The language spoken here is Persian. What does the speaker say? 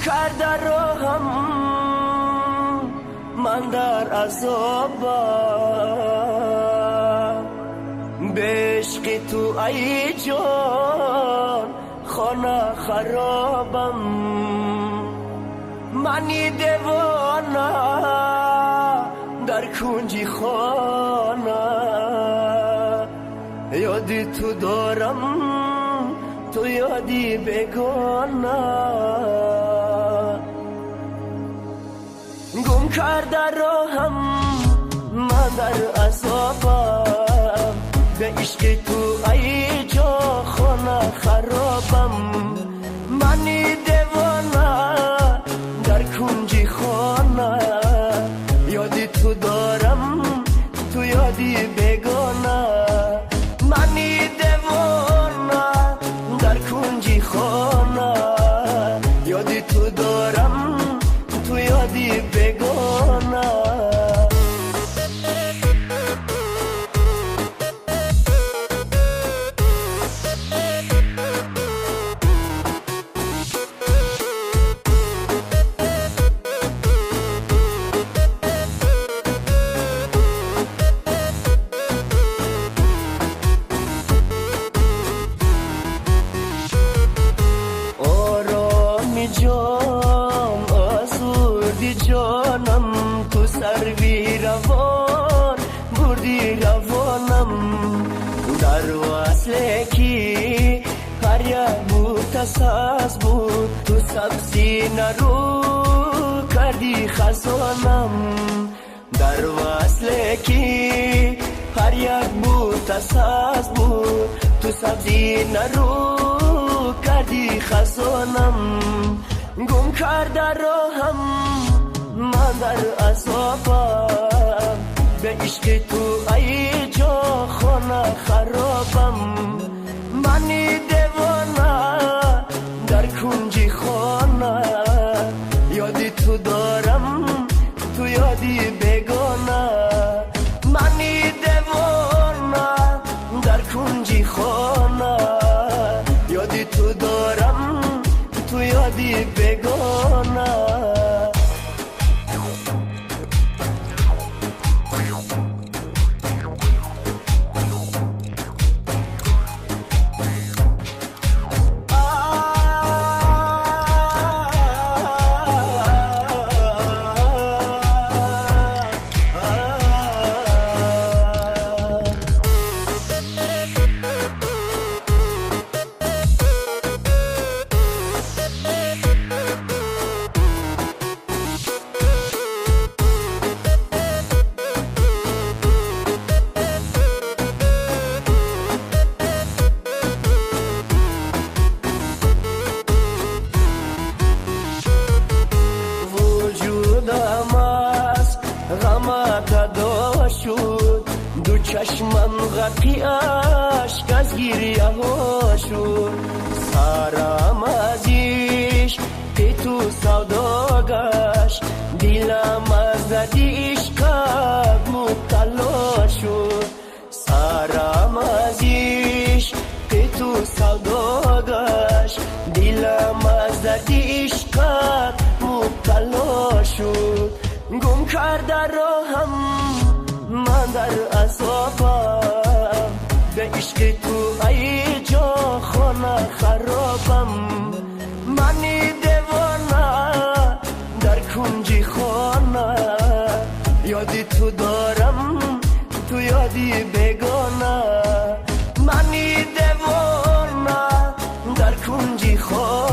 کرده راهم من در عذابم، به عشق تو ای جان خانه خرابم. منی دیوانه در کنجی خانه، یادی تو دارم تو یادی بگانه. گم کرده راهم من در عذابم، به عشق تو ای جا خانه خرابم. منی دیوانه در کنجی خانه، یادی تو دارم تو یادی بگانه. منی دیوانه در کنجی خانه، یادی تو دارم تو یادی بگانه. جان آزردی جانم، تو سروی روان بردی روانم. در وصله کی هر یک بود تساز بود، تو سبزی نرو کردی خزانم. در وصله کی هر یک بود تساز بود، تو سبزی نرو کردی خزانم. گم کرده راهم من در عذابم، به عشق تو ای جا خانه خرابم. منی دیوانه در کنجی خانه، یادی تو دارم تو یادی بگانه. منی دیوانه در کنجی خانه، یادی تو دارم تو یادی بگانه. دو چشمم غرقی عشق از گریه ها شد. سرم از عشق تو سودا گشت، دلم از دردی عشقت مبتلا شد. سرم از عشق تو سودا گشت، دلم از دردی عشقت مبتلا شد. گم کرده راهم من در عذابم، به عشق تو ای جا خانه خرابم. منی دیوانه در کنجی خانه، یادی تو دارم تو یادی بگانه. منی دیوانه در کنجی خانه،